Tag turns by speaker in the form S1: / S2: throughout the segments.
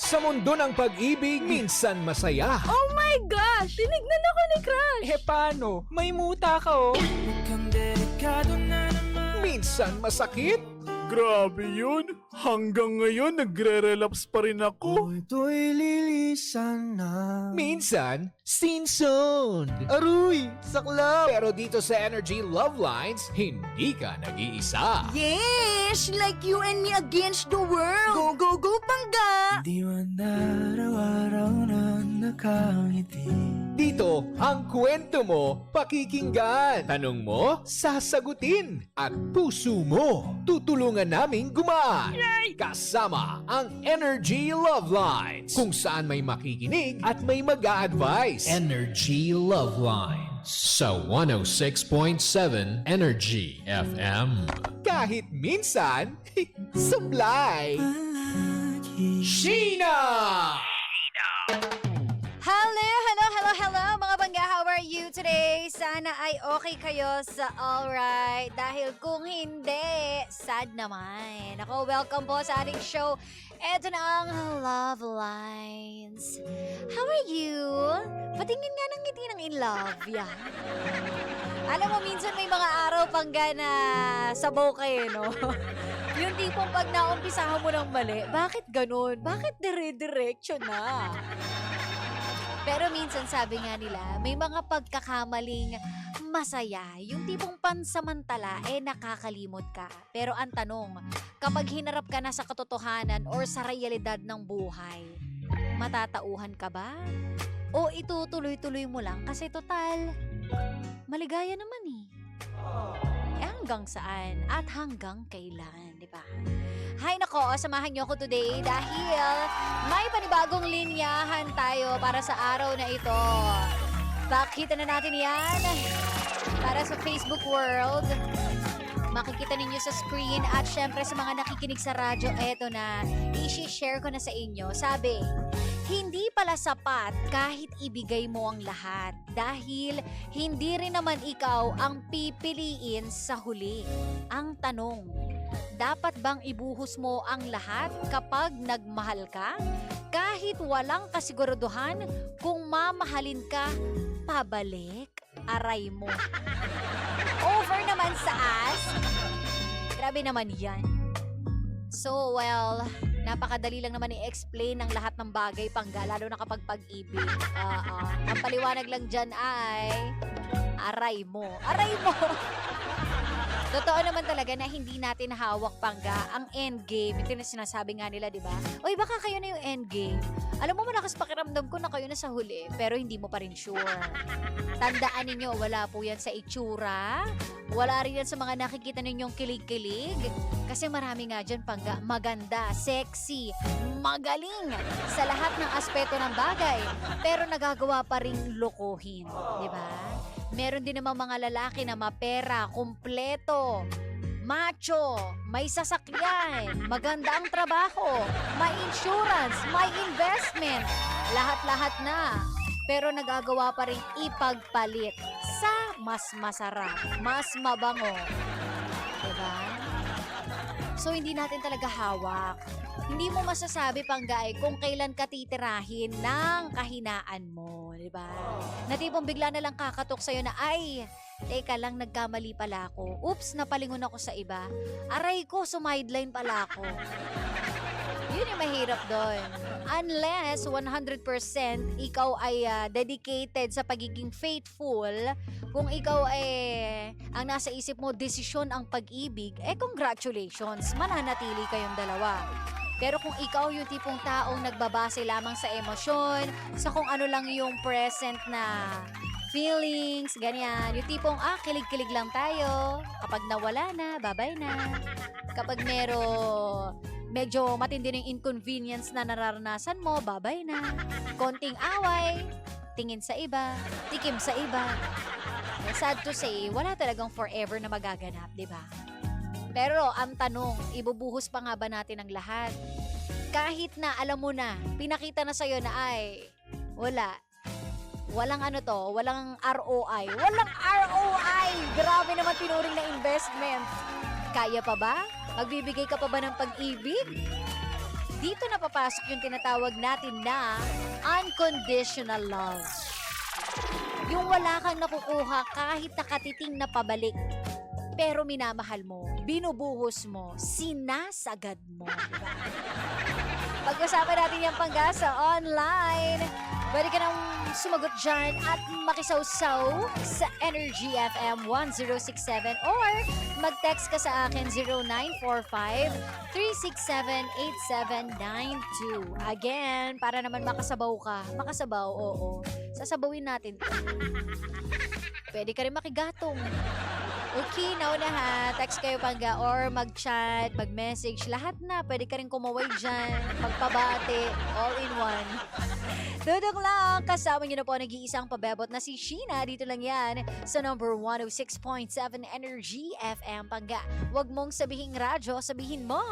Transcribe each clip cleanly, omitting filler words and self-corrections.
S1: Sa mundo ng pag-ibig, minsan masaya.
S2: Oh my gosh! Tinignan ako ni Crush!
S3: Eh paano? May muta ka oh.
S1: Minsan masakit.
S4: Grabe yun. Hanggang ngayon, nagre-relapse pa rin ako.
S5: Ito'y lilisan na.
S1: Minsan, sinson.
S5: Aruy! Saklap!
S1: Pero dito sa Energy Love Lines, hindi ka nag-iisa.
S2: Yes! Like you and me against the world! Go, go, go, Pangga!
S5: Di man araw-araw na nakangiti.
S1: Dito, ang kwento mo, pakikinggan. Tanong mo, sasagutin. At puso mo, tutulungan naming gumaan. Kasama ang Energy Love Lines, kung saan may makikinig at may mag-a-advise. Energy Love Lines sa 106.7 Energy FM. Kahit minsan, supply. Sheena!
S2: Hello, mga bangga. How are you today? Sana ay okay kayo sa alright. Dahil kung hindi, sad naman. Ako, welcome po sa ating show. Eto na ang Love Lines. How are you? Patingin nga ng ngiti ng in love, yan. Alam mo, minsan may mga araw pangga na sabaw kayo, no? Yung tipong pag naumpisahan mo ng mali, bakit ganun? Bakit dire-diretso na? Pero minsan sabi nga nila, may mga pagkakamaling masaya. Yung tipong pansamantala, nakakalimot ka. Pero ang tanong, kapag hinarap ka na sa katotohanan or sa realidad ng buhay, matatauhan ka ba? O itutuloy-tuloy mo lang kasi total, maligaya naman eh. Hanggang saan at hanggang kailan, di ba? Hay nako, samahan niyo ako today dahil may panibagong linyahan tayo para sa araw na ito. Pakita na natin yan para sa Facebook world. Makikita ninyo sa screen at syempre sa mga nakikinig sa radyo, eto na, i-share ko na sa inyo. Sabi, hindi pala sapat kahit ibigay mo ang lahat dahil hindi rin naman ikaw ang pipiliin sa huli. Ang tanong, dapat bang ibuhos mo ang lahat kapag nagmahal ka? Kahit walang kasiguraduhan kung mamahalin ka, pabalik, aray mo. Over naman sa as. Grabe naman yan. So, well, napakadali lang naman i-explain ng lahat ng bagay pangga, lalo na kapag pag-ibig. Ang paliwanag lang dyan ay, aray mo. Aray mo! Totoo naman talaga na hindi natin hawak pangga ang endgame. Ito na sinasabi nga nila, di ba? Oy, baka kayo na yung endgame. Alam mo, malakas pakiramdam ko na kayo na sa huli, pero hindi mo pa rin sure. Tandaan ninyo, wala po yan sa itsura. Wala rin yan sa mga nakikita ninyong kilig-kilig. Kasi marami nga dyan pangga, maganda, sexy, magaling sa lahat ng aspeto ng bagay. Pero nagagawa pa rin lokohin, di ba? Meron din naman mga lalaki na mapera, kumpleto, macho, may sasakyan, maganda ang trabaho, may insurance, may investment, lahat-lahat na. Pero nagagawa pa rin ipagpalit sa mas masarap, mas mabango. Diba? So, hindi natin talaga hawak. Hindi mo masasabi panggay kung kailan ka titirahin ng kahinaan mo, di ba? Na tipong bigla na lang kakatok sa'yo na, ay, teka lang, nagkamali pala ako. Oops, napalingon ako sa iba. Aray ko, sumideline pala ako. Yun yung mahirap doon. Unless 100% ikaw ay dedicated sa pagiging faithful, kung ikaw ay ang nasa isip mo, desisyon ang pag-ibig, congratulations, mananatili kayong dalawa. Pero kung ikaw yung tipong taong nagbabase lamang sa emosyon, sa kung ano lang yung present na feelings, ganyan. Yung tipong, kilig-kilig lang tayo. Kapag nawala na, bye-bye na. Kapag medyo matindi ng inconvenience na nararanasan mo, bye-bye na. Konting away, tingin sa iba, tikim sa iba. Sad to say, wala talagang forever na magaganap, di ba? Pero ang tanong, ibubuhos pa nga ba natin ang lahat? Kahit na alam mo na, pinakita na sa'yo na ay, walang walang ROI. Walang ROI! Grabe naman tinuring na investment. Kaya pa ba? Magbibigay ka pa ba ng pag-ibig? dito na papasok yung tinatawag natin na unconditional love. Yung wala kang nakukuha kahit nakatiting na pabalik. Pero minamahal mo, binubuhos mo, sinasagad mo. Diba? Pag-usapan natin yung panggasa online. Pwede ka nang sumagot dyan at makisawsaw sa Energy FM 1067 or mag-text ka sa akin 0945-367-8792. Again, para naman makasabaw ka. Makasabaw, oo. Sasabawin natin. Pwede ka rin makigatong. Okay, nauna ha. Text kayo pangga or mag-chat, mag-message. Lahat na. Pwede ka rin kumaway dyan. Magpabate. All in one. Dudok lang. Kasama nyo na po nag-iisang pabebot na si Sheena. Dito lang yan sa number 106.7 Energy FM pangga. Huwag mong sabihin radyo. Sabihin mo,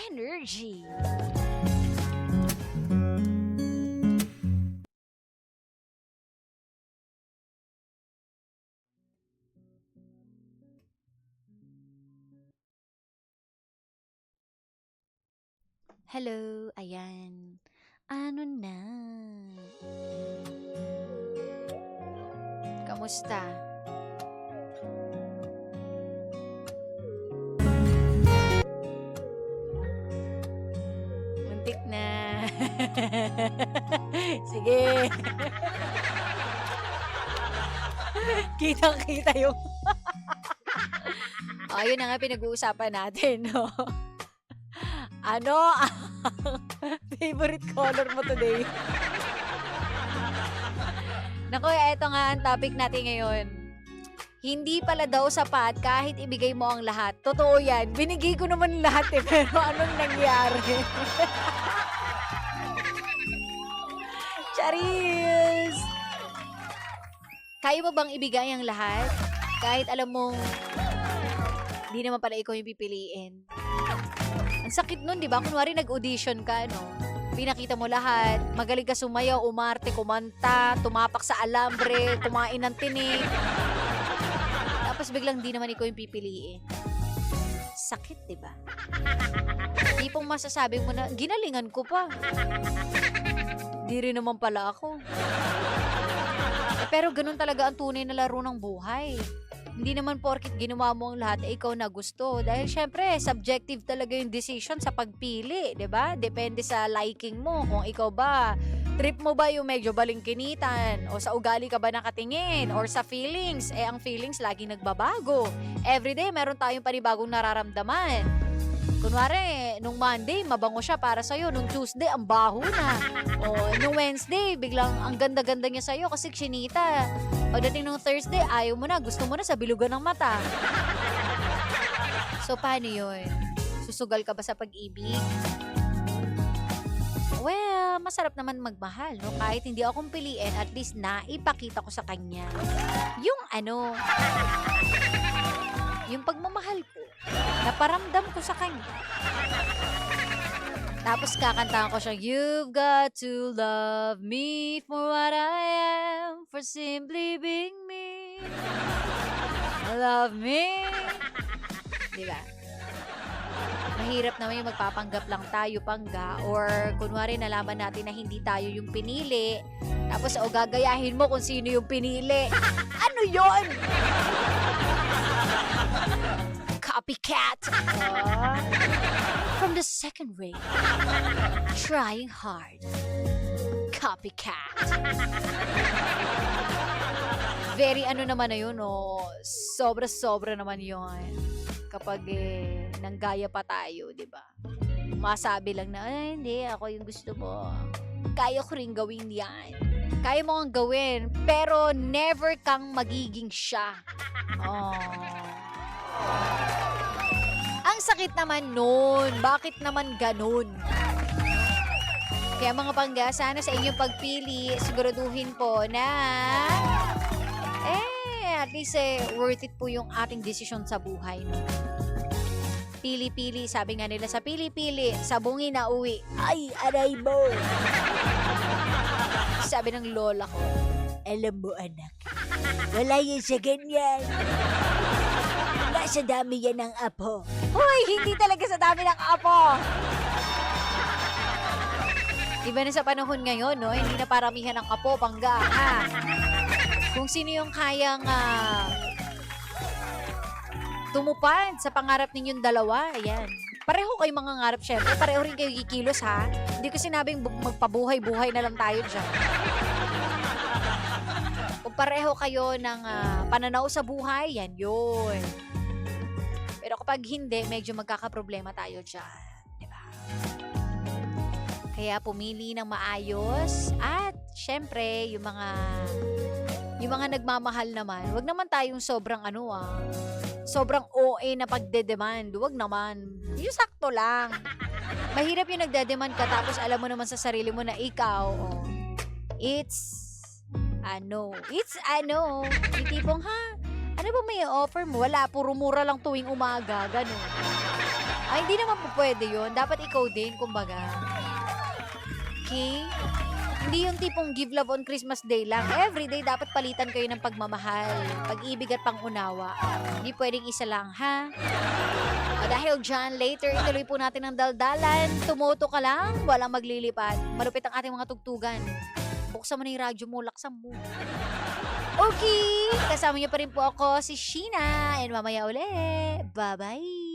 S2: Energy. Hello, ayan. Ano na? Kamusta? Muntik na. Sige. Kitang-kita yung... Ayun na nga pinag-uusapan natin, no? Ano ang favorite color mo today? Naku, eto nga ang topic natin ngayon. Hindi pala daw sapat kahit ibigay mo ang lahat. Totoo yan. Binigay ko naman lahat eh, pero anong nangyari? Charis! Kaya mo bang ibigay ang lahat? Kahit alam mong di naman pala ikaw yung pipiliin. Ang sakit nun, di ba? Kunwari nag-audition ka, no? Pinakita mo lahat. Magaling ka sumayaw, umarte, kumanta, tumapak sa alambre, kumain ng tinig. Tapos biglang di naman ikaw yung pipiliin. Sakit, di ba? Di pong masasabing mo na, ginalingan ko pa. Di rin naman pala ako. Pero ganun talaga ang tunay na laro ng buhay. Hindi naman porkit ginawa mo ang lahat, ikaw na gusto. Dahil syempre, subjective talaga yung decision sa pagpili, 'di ba? Depende sa liking mo. Kung ikaw ba, trip mo ba yung medyo balingkinitan? O sa ugali ka ba nakatingin? Or sa feelings? Ang feelings laging nagbabago. Everyday, meron tayong panibagong nararamdaman. Kunwari, nung Monday, mabango siya para sa'yo. Nung Tuesday, ang baho na. O, nung Wednesday, biglang ang ganda-ganda niya sa'yo kasi chinita. Pagdating nung Thursday, ayaw mo na. Gusto mo na sa bilugan ng mata. So, paano yun? Susugal ka ba sa pag-ibig? Well, masarap naman magmahal, no? Kahit hindi akong piliin, at least naipakita ko sa kanya. Yung pagmamahal ko, naparamdam ko sa kanya. Tapos kakantahan ko siya, you've got to love me for what I am, for simply being me. Love me. Diba? Mahirap naman yung magpapanggap lang tayo pangga or kunwari nalaman natin na hindi tayo yung pinili tapos gagayahin mo kung sino yung pinili. Ano yon? Copycat. From the second rate. Trying hard. Copycat. Very ano naman na yun, oh. Sobra-sobra naman yun. Kapag nanggaya pa tayo, di ba? Masabi lang na, ay, hindi, ako yung gusto mo. Kaya ko rin gawin yan. Kaya mo kang gawin, pero never kang magiging siya. Oh. Ang sakit naman nun. Bakit naman ganun? Kaya mga pangga, sana sa inyong pagpili, siguraduhin po na at least worth it po yung ating desisyon sa buhay. No? Pili-pili, sabi nga nila sa pili-pili, sabungin na uwi. Ay, aray mo! Sabi ng lola ko, alam mo anak, wala yan sa ganyan. Sa dami yan ng apo. Hoy, hindi talaga sa dami ng apo. Iba na sa panahon ngayon, no? Hindi na paramihan ang kapo, pangga, ha? Kung sino yung kayang tumupad sa pangarap ninyong dalawa, ayan. Pareho kayo mga ngarap, syempre. Pareho rin kayo kikilos, ha? Hindi ko sinabing magpabuhay-buhay na lang tayo dyan. Kung pareho kayo ng pananaw sa buhay, yan yun. Pero kapag hindi, medyo magkakaproblema tayo dyan. Diba? Kaya pumili ng maayos at syempre, yung mga nagmamahal naman, wag naman tayong sobrang sobrang OA na pagdedemand. Wag naman. Yung sakto lang. Mahirap yung nagdedemand ka tapos alam mo naman sa sarili mo na ikaw, it's yung tipong, ano ba may offer mo? Wala, puro mura lang tuwing umaga, ganun. Ay, hindi naman po pwede yun. Dapat ikaw din, kumbaga. Okay? Hindi yung tipong give love on Christmas Day lang. Everyday, dapat palitan kayo ng pagmamahal, pag-ibig at pangunawa. Hindi pwedeng isa lang, ha? Dahil dyan, later, ituloy po natin ang daldalan. Tumuto ka lang, walang maglilipad. Malupit ang ating mga tugtugan. Buksan mo na yung radyo mo, laksan mo. Okay, kasama niyo pa rin po ako, si Sheena. And mamaya uli. Bye-bye.